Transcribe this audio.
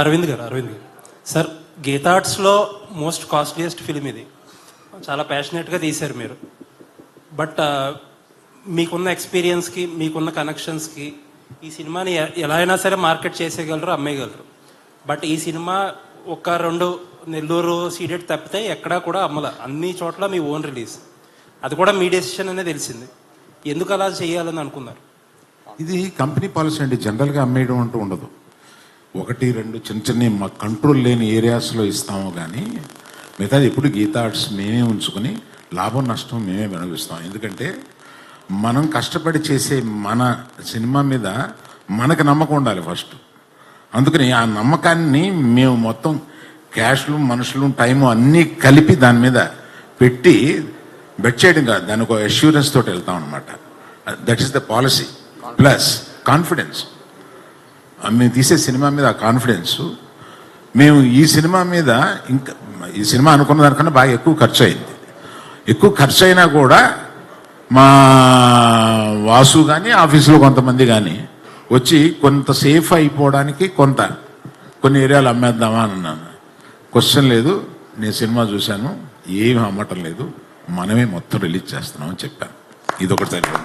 అరవింద్ గారు సార్, గీతా ఆర్ట్స్లో మోస్ట్ కాస్ట్లీయెస్ట్ ఫిలిం ఇది. చాలా ప్యాషనెట్గా తీశారు మీరు. బట్ మీకున్న ఎక్స్పీరియన్స్కి, మీకున్న కనెక్షన్స్కి ఈ సినిమాని ఎలా అయినా సరే మార్కెట్ చేసేయగలరు, అమ్మేయగలరు. బట్ ఈ సినిమా ఒక 2 నెల్లూరు సీడెడ్ తప్పితే ఎక్కడా కూడా అమ్మల. అన్ని చోట్ల మీ ఓన్ రిలీజ్. అది కూడా మీ డెసిషన్ అనే తెలిసింది. ఎందుకు అలా చేయాలని అనుకున్నారు? ఇది కంపెనీ పాలసీ అండి. జనరల్గా అమ్మేయడం అంటూ ఉండదు. 1-2 చిన్న మా కంట్రోల్ లేని ఏరియాస్లో ఇస్తాము, కానీ మిగతాది ఎప్పుడు గీతా ఆర్ట్స్ మేమే ఉంచుకొని లాభం నష్టం మేమే వినిపిస్తాం. ఎందుకంటే మనం కష్టపడి చేసే మన సినిమా మీద మనకు నమ్మకం ఉండాలి ఫస్ట్. అందుకని ఆ నమ్మకాన్ని మేము మొత్తం క్యాష్లు, మనుషులు, టైము అన్నీ కలిపి దాని మీద పెట్టి బెట్ చేయడం కాదు, దాని ఒక అష్యూరెన్స్ తోటి వెళ్తాం అనమాట. That is the policy. Plus confidence. మేము తీసే సినిమా మీద ఆ కాన్ఫిడెన్స్. మేము ఈ సినిమా మీద ఇంకా ఈ సినిమా అనుకున్న దానికన్నా బాగా ఎక్కువ ఖర్చు అయింది. ఎక్కువ ఖర్చు అయినా కూడా మా వాసు కానీ ఆఫీసులో కొంతమంది కానీ వచ్చి కొంత సేఫ్ అయిపోవడానికి కొన్ని ఏరియాలు అమ్మేద్దామా అని అన్నాను. క్వశ్చన్ లేదు, నేను సినిమా చూశాను, ఏమి అమ్మటం లేదు, మనమే మొత్తం రిలీజ్ చేస్తున్నామని చెప్పాను. ఇదొకటి సరిపోయింది.